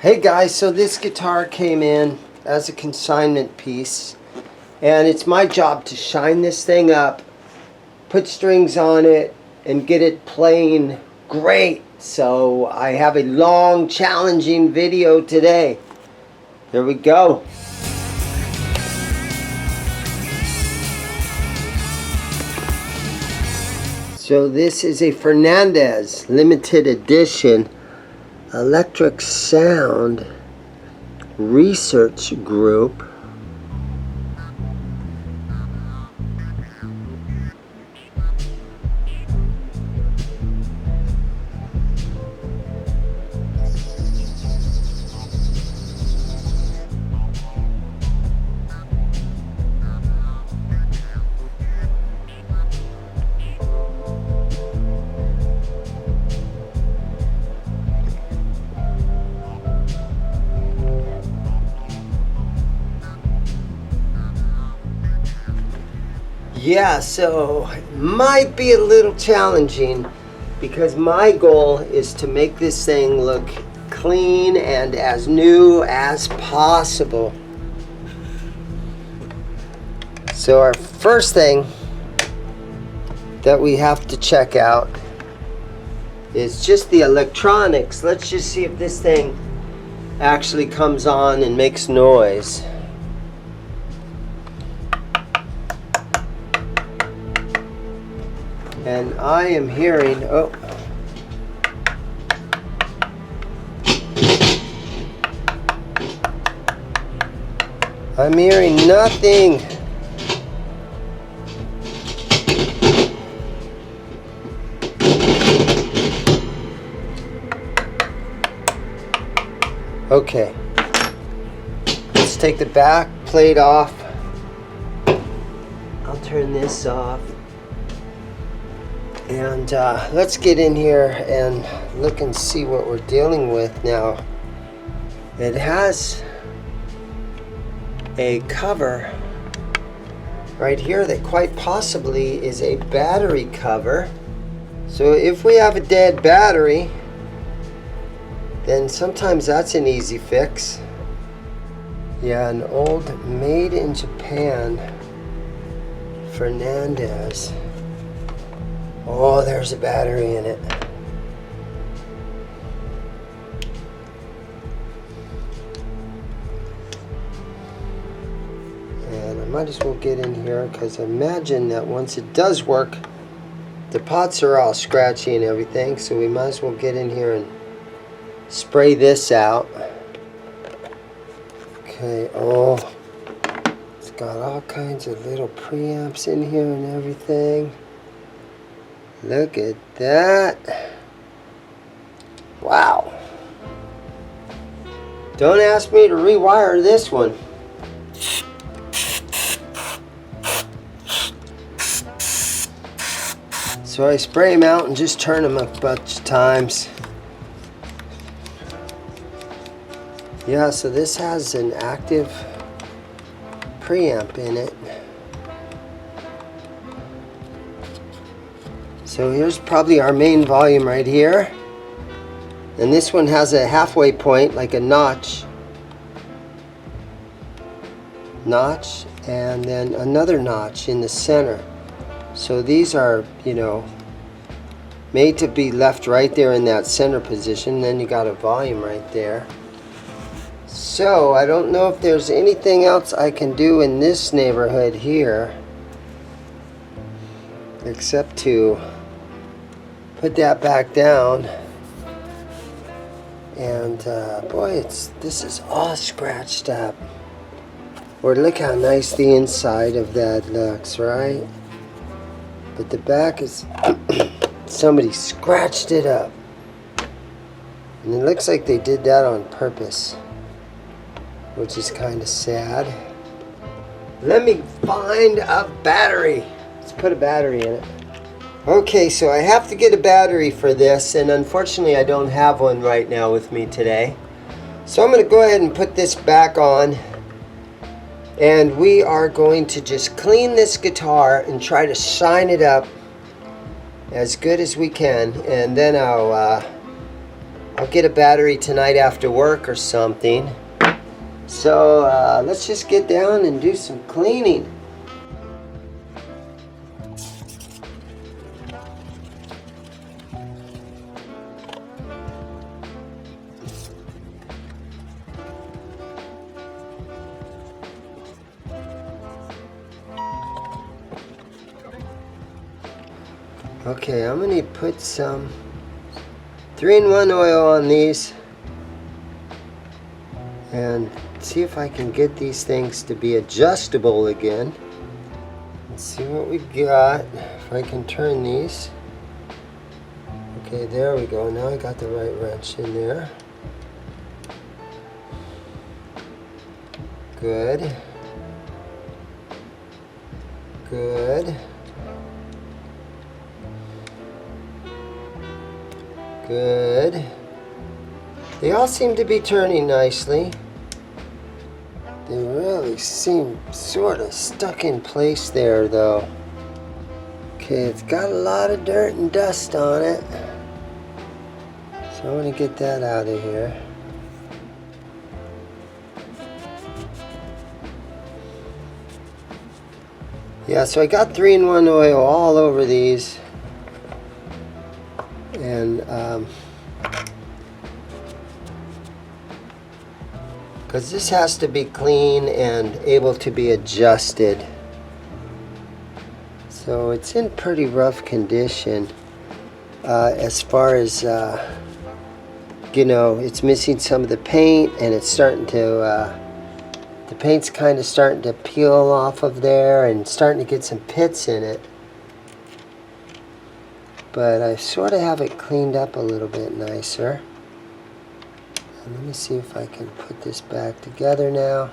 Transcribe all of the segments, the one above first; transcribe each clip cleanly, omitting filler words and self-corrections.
Hey guys, so this guitar came in as a consignment piece, and it's my job to shine this thing up, put strings on it, and get it playing great. So I have a long, challenging video today. Here we go. So this is a Fernandes limited edition electric sound research group. Yeah, so it might be a little challenging because my goal is to make this thing look clean and as new as possible. So our first thing that we have to check out is just the electronics. Let's just see if this thing actually comes on and makes noise. And I am hearing, I'm hearing nothing. Okay, let's take the back plate off. I'll turn this off. And let's get in here and look and see what we're dealing with now. It has a cover right here that quite possibly is a battery cover. So if we have a dead battery, then sometimes that's an easy fix. Yeah, an old made in Japan Fernandes. Oh, there's a battery in it. And I might as well get in here because I imagine that once it does work, the pots are all scratchy and everything, so we might as well get in here and spray this out. Okay, oh, it's got all kinds of little preamps in here and everything. Look at that. Wow. Don't ask me to rewire this one. So I spray them out and just turn them a bunch of times. Yeah, so this has an active preamp in it. So here's probably our main volume right here. And this one has a halfway point, like a notch. And then another notch in the center. So these are, you know, made to be left right there in that center position. Then you got a volume right there. So I don't know if there's anything else I can do in this neighborhood here except to put that back down. And boy, this is all scratched up. Or look how nice the inside of that looks, right? But the back is somebody scratched it up. And it looks like they did that on purpose, which is kind of sad. Let me find a battery. Let's put a battery in it. Okay, so I have to get a battery for this, and unfortunately I don't have one right now with me today. So I'm going to go ahead and put this back on, and we are going to just clean this guitar and try to shine it up as good as we can, and then I'll I'll get a battery tonight after work or something. So let's just get down and do some cleaning. Okay, I'm going to put some 3-in-1 oil on these and see if I can get these things to be adjustable again. Let's see what we got. If I can turn these. Okay, there we go. Now I got the right wrench in there. Good. Good. Good. They all seem to be turning nicely. They really seem sort of stuck in place there though. Okay, it's got a lot of dirt and dust on it. So I want to get that out of here. Yeah, so I got 3-in-1 oil all over these. And because this has to be clean and able to be adjusted, so it's in pretty rough condition as far as you know, it's missing some of the paint, and it's starting to the paint's kind of starting to peel off of there and starting to get some pits in it. But I sort of have it cleaned up a little bit nicer. And let me see if I can put this back together now.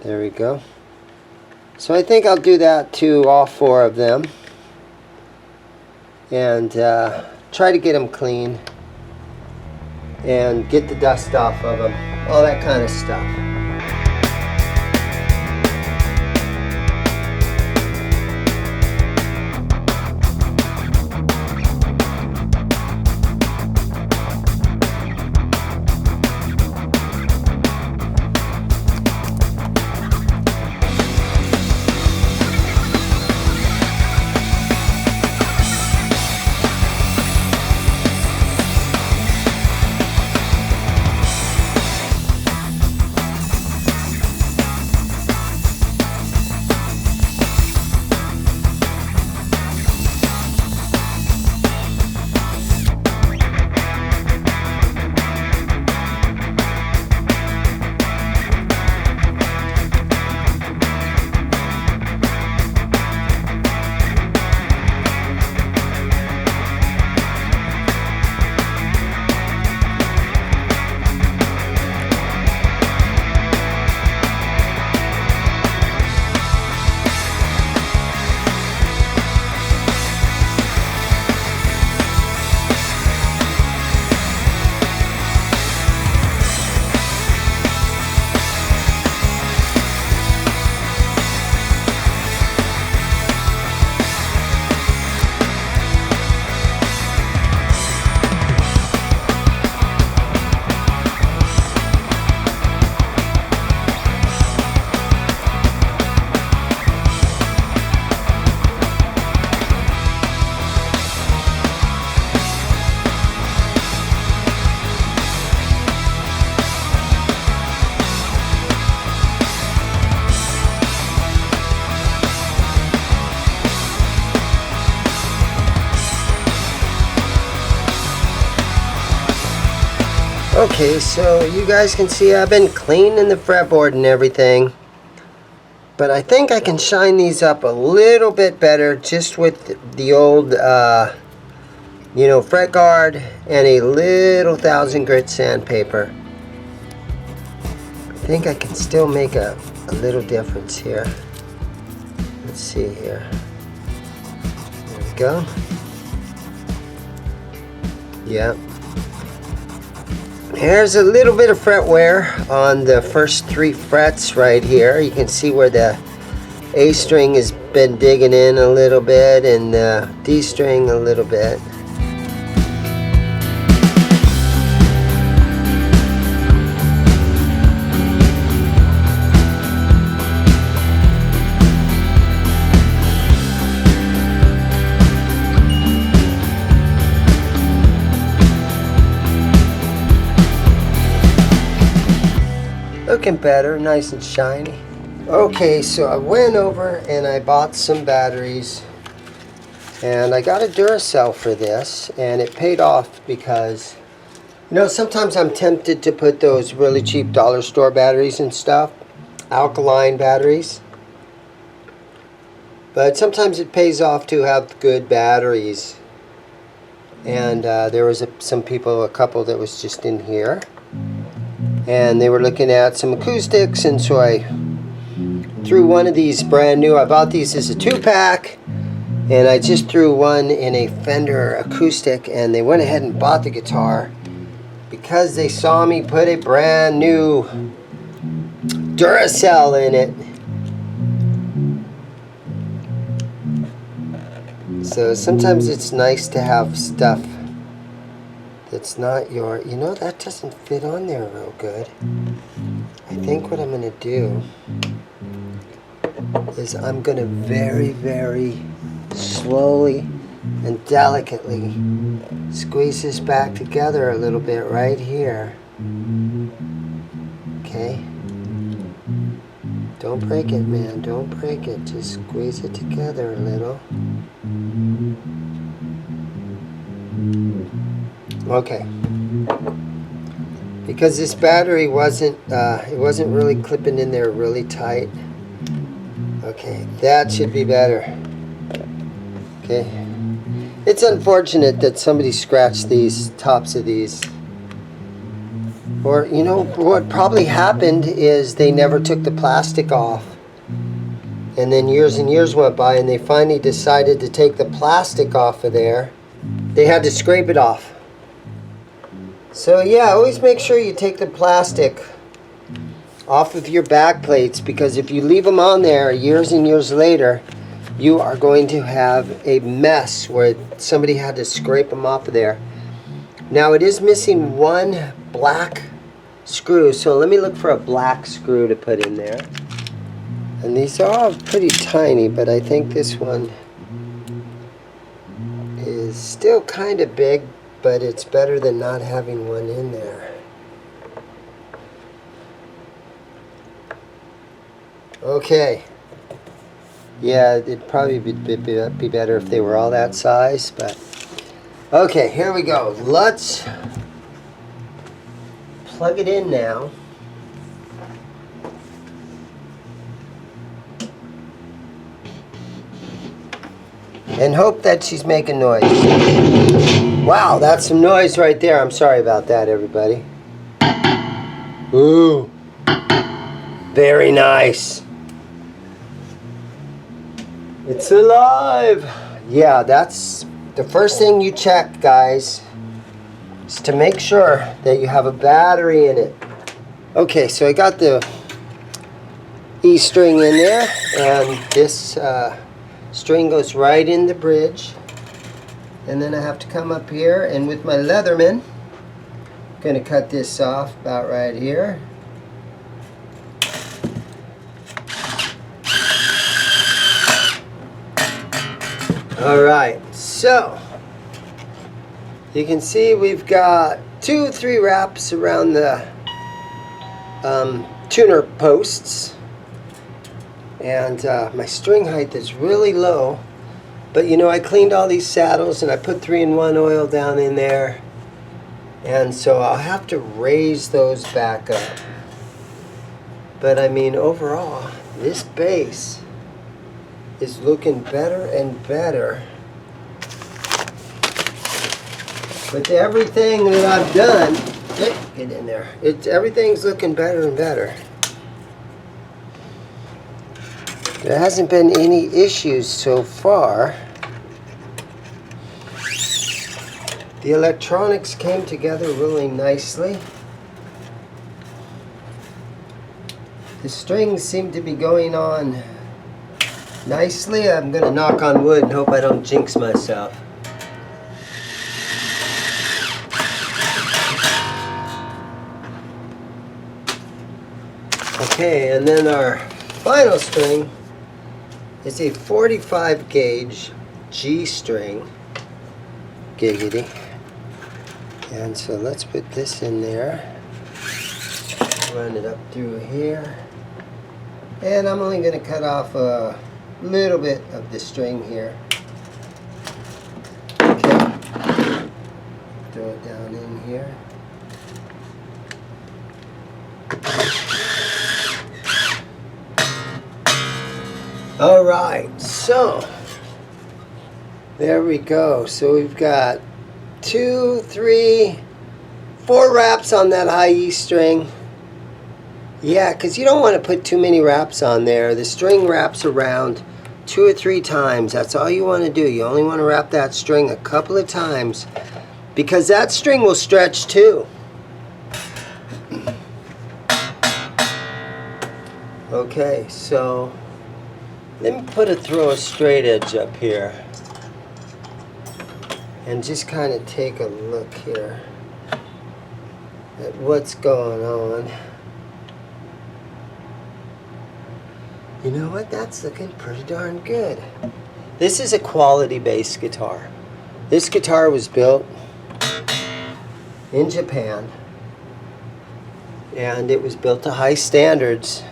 There we go. So I think I'll do that to all 4 of them. And try to get them clean. And get the dust off of them. All that kind of stuff. Okay, so you guys can see I've been cleaning the fretboard and everything, but I think I can shine these up a little bit better just with the old you know, fret guard and a little 1000 grit sandpaper. I think I can still make a little difference here. Let's see here. There we go. Yep. Here's a little bit of fret wear on the first 3 frets right here. You can see where the A string has been digging in a little bit, and the D string a little bit. Looking better, nice and shiny. Okay, so I went over and I bought some batteries, and I got a Duracell for this, and it paid off because, you know, sometimes I'm tempted to put those really cheap dollar store batteries and stuff, alkaline batteries, but sometimes it pays off to have good batteries. And there was a couple that was just in here, and they were looking at some acoustics, and so I threw one of these brand new. I bought these as a 2-pack, and I just threw one in a Fender acoustic, and they went ahead and bought the guitar because they saw me put a brand new Duracell in it. So sometimes it's nice to have stuff that's not your, you know, that doesn't fit on there real good. I think what I'm going to do is I'm going to very, very slowly and delicately squeeze this back together a little bit right here. Okay? Don't break it, man. Don't break it. Just squeeze it together a little. Okay. Because this battery wasn't really clipping in there really tight. Okay, that should be better. Okay. It's unfortunate that somebody scratched these tops of these. Or, you know, what probably happened is they never took the plastic off. And then years and years went by, and they finally decided to take the plastic off of there. They had to scrape it off. So yeah, always make sure you take the plastic off of your back plates, because if you leave them on there years and years later, you are going to have a mess where somebody had to scrape them off of there. Now it is missing one black screw, so let me look for a black screw to put in there. And these are all pretty tiny, but I think this one is still kind of big, but it's better than not having one in there. Okay. Yeah, it'd probably be better if they were all that size, but okay, here we go. Let's plug it in now. And hope that she's making noise. Wow, that's some noise right there. I'm sorry about that, everybody. Ooh. Very nice. It's alive. Yeah, that's the first thing you check, guys, is to make sure that you have a battery in it. Okay, so I got the E string in there, and this string goes right in the bridge. And then I have to come up here, and with my Leatherman, I'm going to cut this off about right here. Alright, so you can see we've got 2-3 wraps around the tuner posts, and my string height is really low, but you know, I cleaned all these saddles and I put 3-in-1 oil down in there, and so I'll have to raise those back up. But I mean, overall, this bass is looking better and better with everything that I've done. Get in there. Everything's looking better and better. There hasn't been any issues so far. The electronics came together really nicely. The strings seem to be going on nicely. I'm gonna knock on wood and hope I don't jinx myself. Okay, and then our final string is a 45 gauge G string. Giggity. And so let's put this in there. Run it up through here. And I'm only going to cut off a little bit of the string here. Okay. Throw it down in here. Alright, so there we go. So we've got 2, 3, 4 wraps on that high E string. Yeah, because you don't want to put too many wraps on there. The string wraps around 2 or 3 times. That's all you want to do. You only want to wrap that string a couple of times because that string will stretch too. Okay, so let me throw a straight edge up here and just kind of take a look here at what's going on. You know what? That's looking pretty darn good. This is a quality bass guitar. This guitar was built in Japan and it was built to high standards.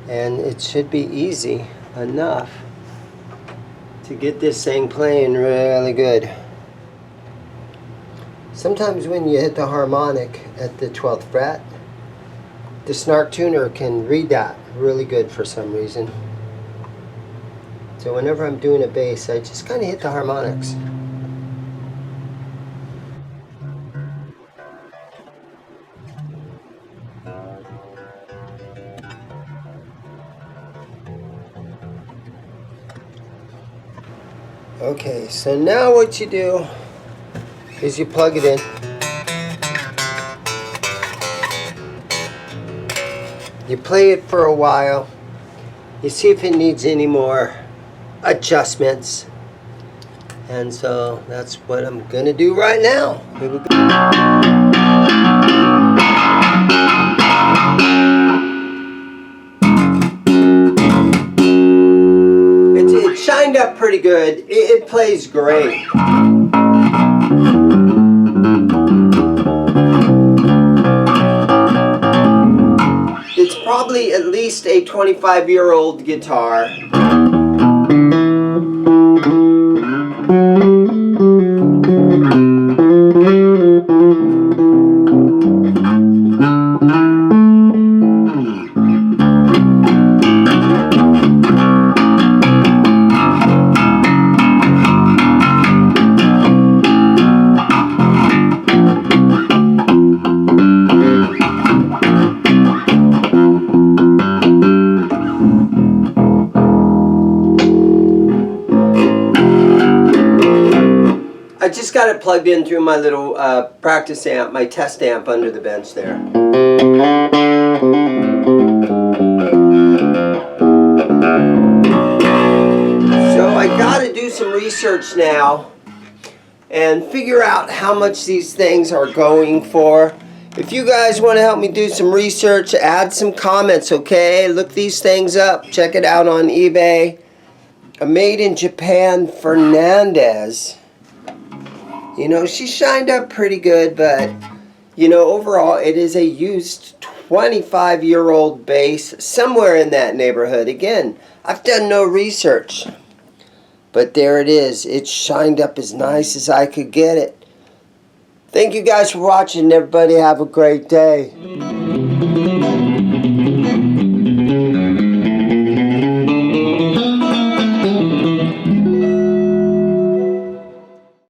And it should be easy enough to get this thing playing really good. Sometimes when you hit the harmonic at the 12th fret, the snark tuner can read that really good for some reason. So whenever I'm doing a bass, I just kind of hit the harmonics. Okay, so now what you do is you plug it in. You play it for a while. You see if it needs any more adjustments. And so that's what I'm gonna do right now. Here we go. It shined up pretty good. It plays great. It's probably at least a 25-year-old guitar. I just got it plugged in through my little practice amp, my test amp under the bench there. So I gotta do some research now and figure out how much these things are going for. If you guys want to help me do some research, add some comments, okay? Look these things up. Check it out on eBay. A made in Japan Fernandes. You know, she shined up pretty good, but, you know, overall, it is a used 25-year-old bass, somewhere in that neighborhood. Again, I've done no research, but there it is. It shined up as nice as I could get it. Thank you guys for watching. Everybody have a great day.